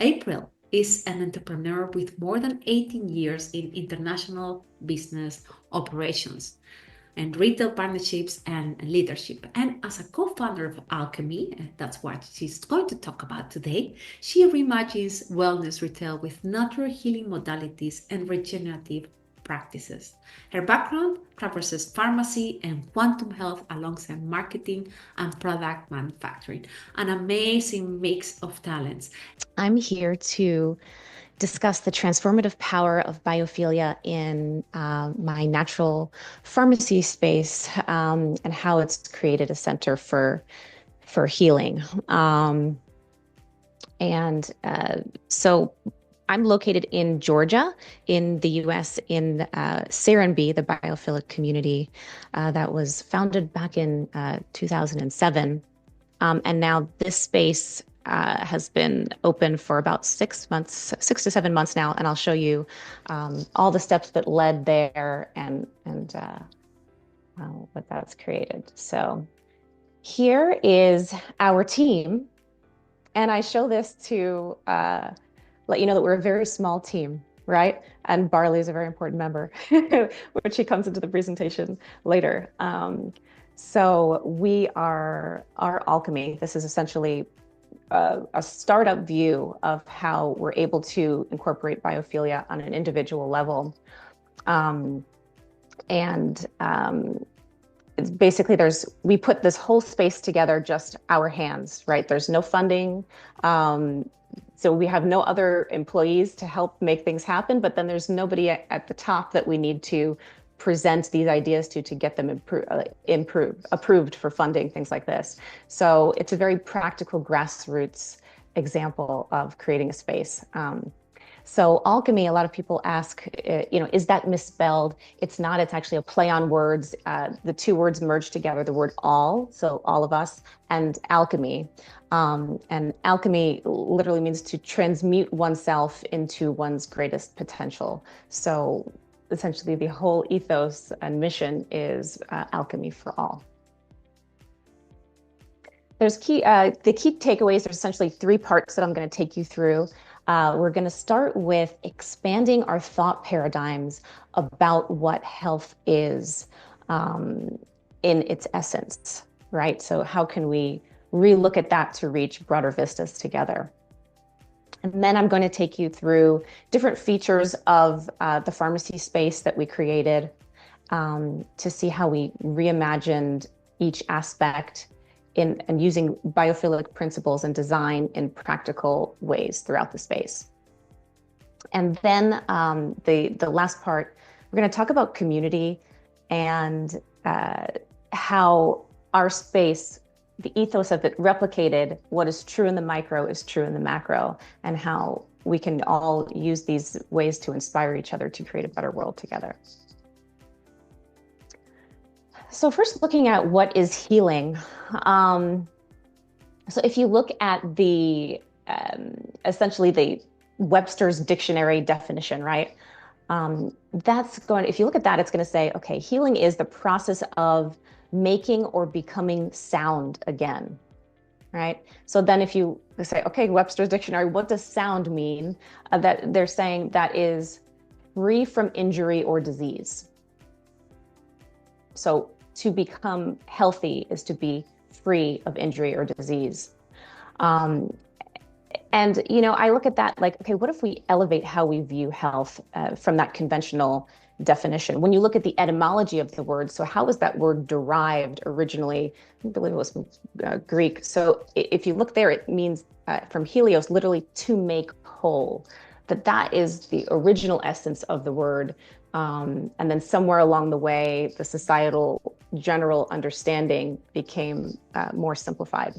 April is an entrepreneur with more than 18 years in international business operations and retail partnerships and leadership. And as a co-founder of Alchemy, that's what she's going to talk about today, she reimagines wellness retail with natural healing modalities and regenerative practices. Her background traverses pharmacy and quantum health alongside marketing and product manufacturing, an amazing mix of talents. I'm here to discuss the transformative power of biophilia in my natural pharmacy space and how it's created a center for healing. So I'm located in Georgia, in the US, in Serenbe, the Biophilic community that was founded back in 2007. And now this space has been open for about 6 months, 6 to 7 months now, and I'll show you all the steps that led there and what that's created. So here is our team, and I show this to let you know that we're a very small team, right? And Barley is a very important member, which he comes into the presentation later. So we are our Alchemy. This is essentially a startup view of how we're able to incorporate biophilia on an individual level. It's basically we put this whole space together, just our hands, right? There's no funding. So we have no other employees to help make things happen, but then there's nobody at the top that we need to present these ideas to get them approved for funding, things like this. So it's a very practical grassroots example of creating a space. So alchemy, a lot of people ask, is that misspelled? It's not, it's actually a play on words. The two words merge together, the word all, so all of us, and alchemy. And alchemy literally means to transmute oneself into one's greatest potential. So essentially the whole ethos and mission is alchemy for all. There's the key takeaways. There's essentially 3 parts that I'm going to take you through. We're going to start with expanding our thought paradigms about what health is in its essence, right? So how can we relook at that to reach broader vistas together? And then I'm going to take you through different features of the pharmacy space that we created to see how we reimagined each aspect and using biophilic principles and design in practical ways throughout the space. And then the last part, we're going to talk about community and how our space, the ethos of it, replicated what is true in the micro is true in the macro, and how we can all use these ways to inspire each other to create a better world together. So first, looking at what is healing. So if you look at the essentially the Webster's dictionary definition, right? If you look at that, it's going to say, okay, healing is the process of making or becoming sound again, right? So then if you say, okay, Webster's dictionary, what does sound mean? That they're saying that is free from injury or disease. So to become healthy is to be free of injury or disease. And, I look at that like, okay, what if we elevate how we view health from that conventional definition? When you look at the etymology of the word, so how was that word derived originally? I believe it was Greek. So if you look there, it means from helios, literally to make whole. That is the original essence of the word. And then somewhere along the way, the societal general understanding became more simplified.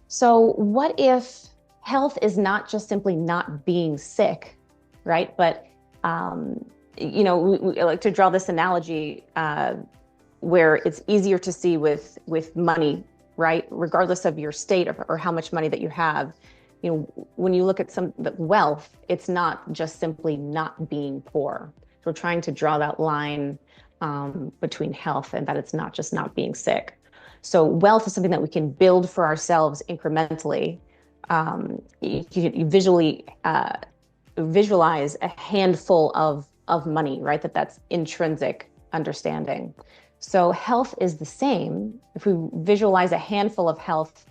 So what if health is not just simply not being sick, right? But, we like to draw this analogy where it's easier to see with money, right? Regardless of your state or how much money that you have. When you look at the wealth, it's not just simply not being poor. We're trying to draw that line between health and that it's not just not being sick. So wealth is something that we can build for ourselves incrementally you visually visualize a handful of money, right? That's intrinsic understanding. So health is the same. If we visualize a handful of health,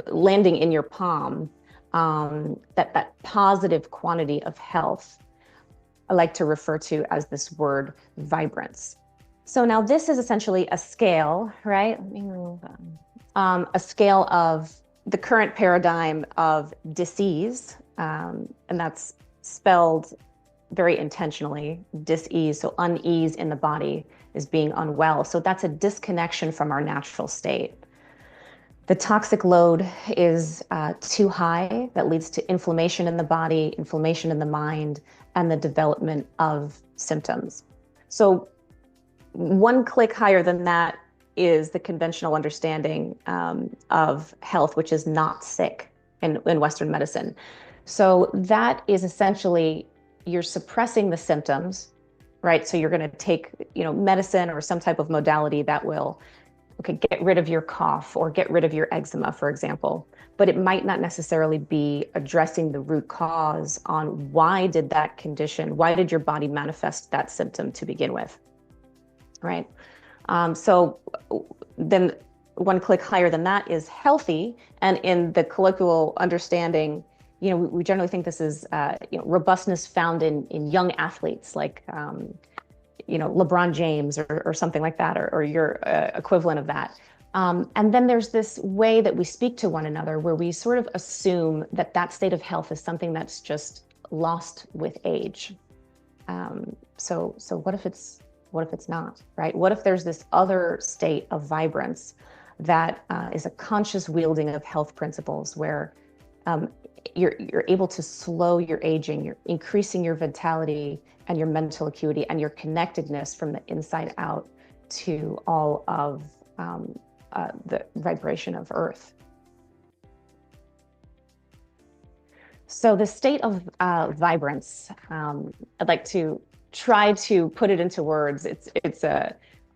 landing in your palm, that positive quantity of health, I like to refer to as this word vibrance. So now this is essentially a scale, right? Let me move on. A scale of the current paradigm of disease, and that's spelled very intentionally, dis-ease. So unease in the body is being unwell. So that's a disconnection from our natural state. The toxic load is too high. That leads to inflammation in the body, inflammation in the mind, and the development of symptoms. So one click higher than that is the conventional understanding of health, which is not sick in Western medicine. So that is essentially, you're suppressing the symptoms, right? So you're going to take, medicine or some type of modality that will, get rid of your cough or get rid of your eczema, for example. But it might not necessarily be addressing the root cause on why did your body manifest that symptom to begin with, right? So then one click higher than that is healthy. And in the colloquial understanding, we generally think this is, robustness found in young athletes like, LeBron James or something like that, or your equivalent of that. And then there's this way that we speak to one another where we sort of assume that state of health is something that's just lost with age. So what if it's not, right? What if there's this other state of vibrance that is a conscious wielding of health principles where you're able to slow your aging, you're increasing your vitality and your mental acuity and your connectedness from the inside out to all of the vibration of Earth. So the state of vibrance, I'd like to try to put it into words. It's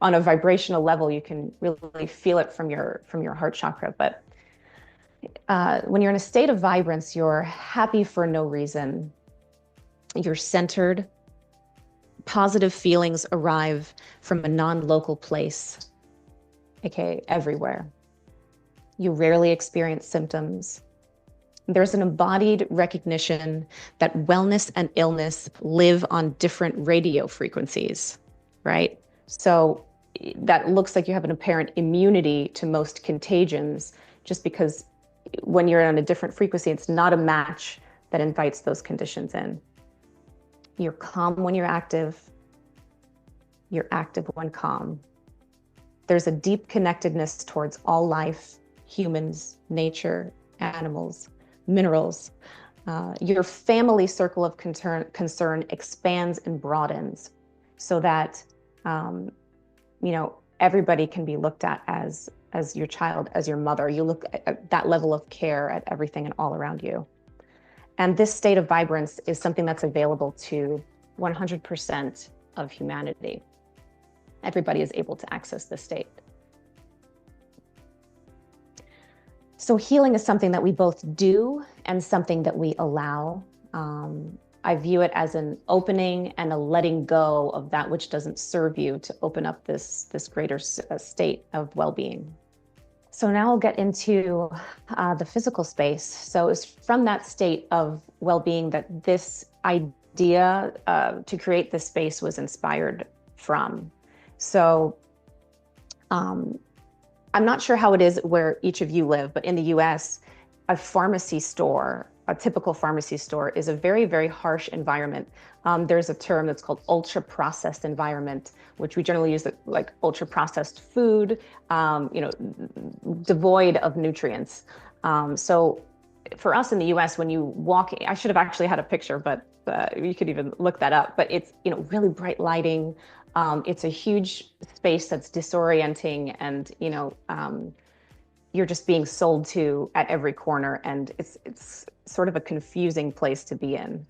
on a vibrational level, you can really feel it from your heart chakra. But when you're in a state of vibrance, you're happy for no reason. You're centered. Positive feelings arrive from a non-local place, aka everywhere. You rarely experience symptoms. There's an embodied recognition that wellness and illness live on different radio frequencies, right? So that looks like you have an apparent immunity to most contagions, just because when you're on a different frequency, it's not a match that invites those conditions in. You're calm when you're active. You're active when calm. There's a deep connectedness towards all life, humans, nature, animals, minerals. Your family circle of concern expands and broadens so that, everybody can be looked at as your child, as your mother. You look at that level of care at everything and all around you. And this state of vibrance is something that's available to 100% of humanity. Everybody is able to access this state. So healing is something that we both do and something that we allow. I view it as an opening and a letting go of that which doesn't serve you to open up this greater state of well-being. So now I'll get into the physical space. So it's from that state of well-being that this idea to create this space was inspired from. So I'm not sure how it is where each of you live, but in the US, a pharmacy store, a typical pharmacy store, is a very, very harsh environment. There's a term that's called ultra-processed environment, which we generally use like ultra-processed food, devoid of nutrients. So for us in the US, when you walk, I should have actually had a picture, but you could even look that up. But it's really bright lighting. It's a huge space that's disorienting, and you're just being sold to at every corner, and it's sort of a confusing place to be in.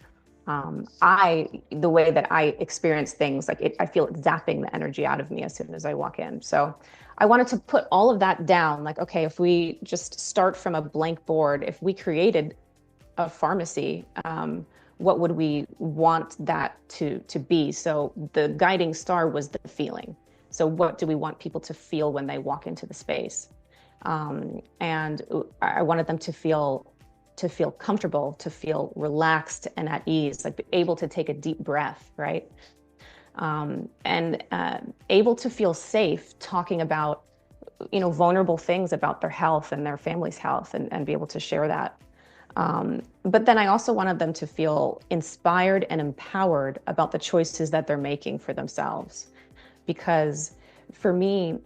The way that I experience things, like I feel it zapping the energy out of me as soon as I walk in. So I wanted to put all of that down. Like, okay, if we just start from a blank board, if we created a pharmacy, what would we want that to be? So the guiding star was the feeling. So what do we want people to feel when they walk into the space? And I wanted them to feel comfortable, to feel relaxed and at ease, like able to take a deep breath, right? And able to feel safe talking about, vulnerable things about their health and their family's health, and be able to share that. But then I also wanted them to feel inspired and empowered about the choices that they're making for themselves. Because for me,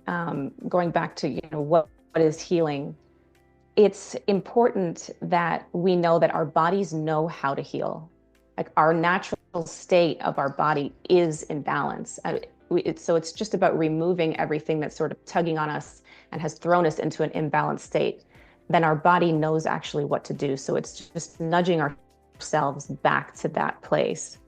going back to, what is healing, it's important that we know that our bodies know how to heal. Like, our natural state of our body is in balance. So it's just about removing everything that's sort of tugging on us and has thrown us into an imbalanced state. Then our body knows actually what to do. So it's just nudging ourselves back to that place,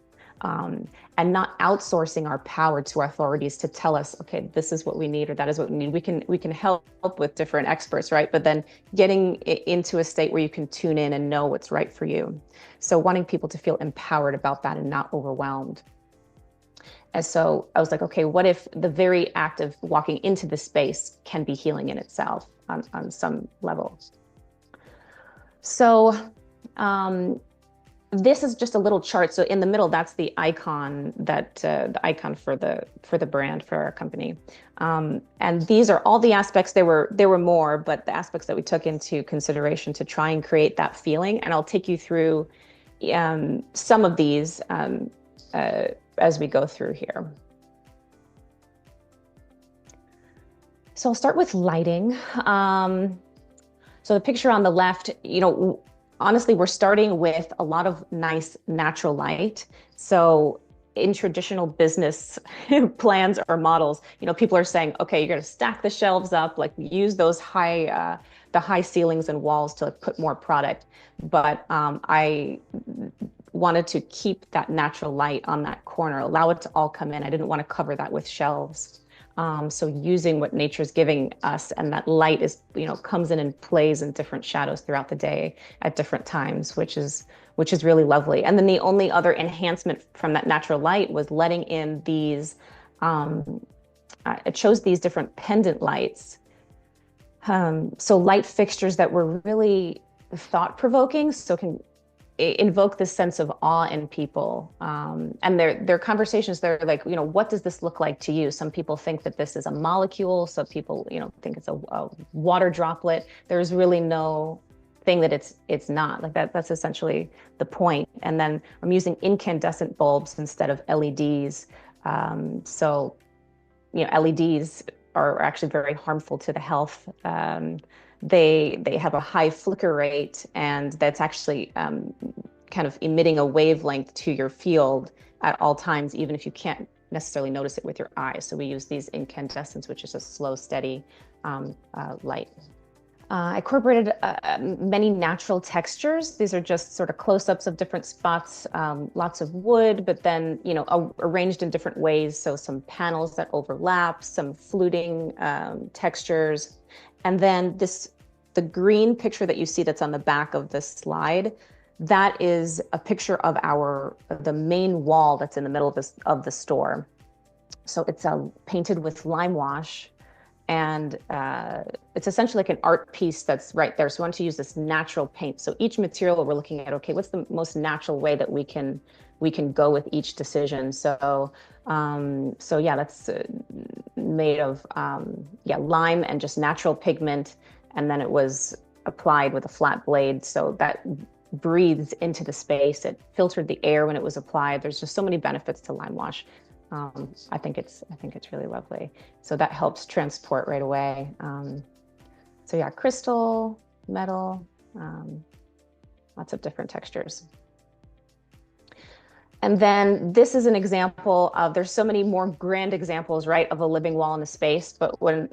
and not outsourcing our power to our authorities to tell us, okay, this is what we need, or that is what we need. We can help with different experts, right? But then getting into a state where you can tune in and know what's right for you. So wanting people to feel empowered about that and not overwhelmed. And so I was like, okay, what if the very act of walking into the space can be healing in itself on some level? So this is just a little chart. So in the middle, that's the icon the icon for the brand, for our company. And these are all the aspects. There were more, but the aspects that we took into consideration to try and create that feeling. And I'll take you through some of these as we go through here. So I'll start with lighting. So the picture on the left, honestly, we're starting with a lot of nice natural light. So in traditional business plans or models, people are saying, okay, you're going to stack the shelves up, like use those the high ceilings and walls to put more product. But I wanted to keep that natural light on that corner, allow it to all come in. I didn't want to cover that with shelves. So using what nature's giving us, and that light is, comes in and plays in different shadows throughout the day at different times, which is really lovely. And then the only other enhancement from that natural light was letting in these, it chose these different pendant lights. So light fixtures that were really thought-provoking, so can invoke this sense of awe in people. And their conversations, they're like, what does this look like to you? Some people think that this is a molecule. Some people, think it's a water droplet. There's really no thing that it's not. Like that's essentially the point. And then I'm using incandescent bulbs instead of LEDs. So, LEDs are actually very harmful to the health. They have a high flicker rate, and that's actually kind of emitting a wavelength to your field at all times, even if you can't necessarily notice it with your eyes. So we use these incandescents, which is a slow, steady light. I incorporated many natural textures. These are just sort of close-ups of different spots, lots of wood, but then, arranged in different ways. So some panels that overlap, some fluting textures. And then the green picture that you see that's on the back of this slide, that is a picture of the main wall that's in the middle of the store. So it's painted with lime wash, and it's essentially like an art piece that's right there. So we want to use this natural paint. So each material we're looking at, okay, what's the most natural way that we can go with each decision? So yeah, that's made of lime and just natural pigment, and then it was applied with a flat blade, so that breathes into the space. It filtered the air when it was applied. There's just so many benefits to lime wash. I think it's really lovely. So that helps transport right away. So yeah, crystal, metal, lots of different textures. And then this is an example of, there's so many more grand examples, right, of a living wall in a space. But when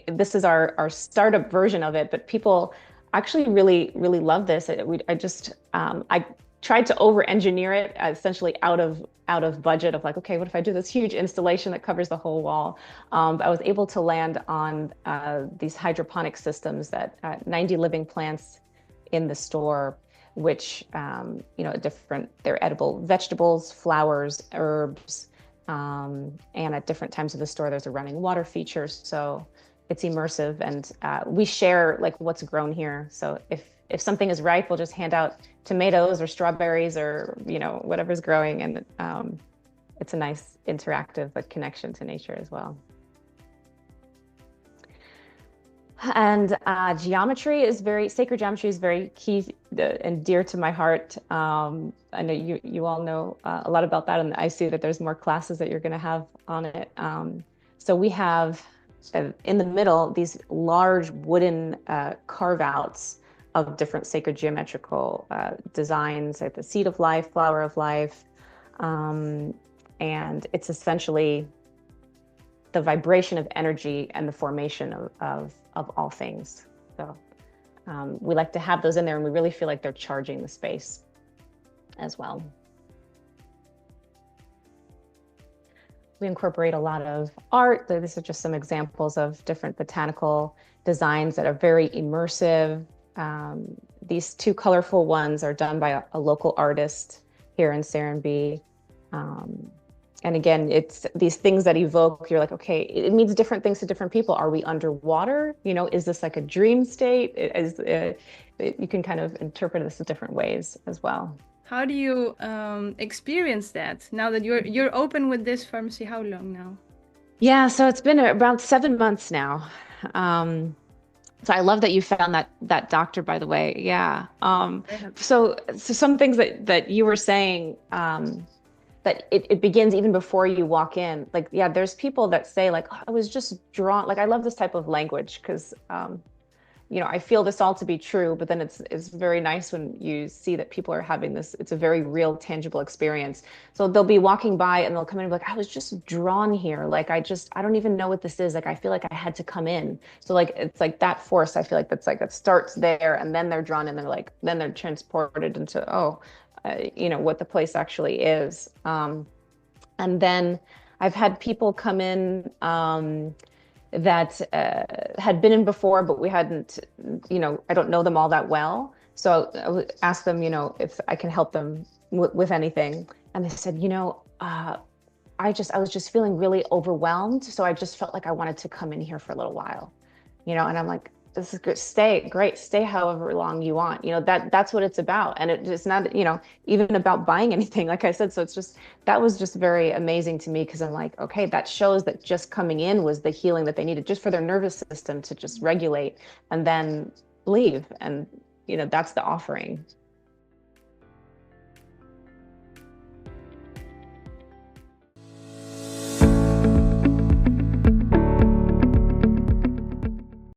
this is our startup version of it, but people actually really love this. I tried to over-engineer it, essentially out of budget of like, okay, what if I do this huge installation that covers the whole wall? But I was able to land on these hydroponic systems that 90 living plants in the store, which they're edible vegetables, flowers, herbs, and at different times of the store there's a running water feature, so it's immersive. And we share like what's grown here, so if something is ripe, we'll just hand out tomatoes or strawberries or whatever's growing, and it's a nice interactive connection to nature as well. And sacred geometry is very key and dear to my heart. I know you all know a lot about that, and I see that there's more classes that you're going to have on it. So we have in the middle these large wooden carve-outs of different sacred geometrical designs, like the seed of life, flower of life, and it's essentially the vibration of energy and the formation of all things. So we like to have those in there, and we really feel like they're charging the space as well. We incorporate a lot of art. These are just some examples of different botanical designs that are very immersive. These two colorful ones are done by a local artist here in Serenbe. And again, it's these things that evoke, you're like, okay, it means different things to different people. Are we underwater? Is this like a dream state? You can kind of interpret this in different ways as well. How do you experience that now that you're open with this pharmacy? How long now? Yeah, so it's been around 7 months now. So I love that you found that doctor, by the way. Yeah. So some things that you were saying, that it begins even before you walk in. Like, yeah, there's people that say like, oh, I was just drawn. Like, I love this type of language because, I feel this all to be true, but then it's very nice when you see that people are having this, it's a very real, tangible experience. So they'll be walking by and they'll come in and be like, I was just drawn here. Like, I don't even know what this is. Like, I feel like I had to come in. So like, it's like that force, I feel like that starts there, and then they're drawn and then they're transported into, what the place actually is. And then I've had people come in, that had been in before, but we hadn't, I don't know them all that well. So I would ask them, if I can help them with anything. And they said, I was just feeling really overwhelmed. So I just felt like I wanted to come in here for a little while, and I'm like, this is good. Stay however long you want. That's what it's about. And it's not, even about buying anything, like I said. So that was just very amazing to me, because I'm like, okay, that shows that just coming in was the healing that they needed, just for their nervous system to just regulate and then leave. And, that's the offering.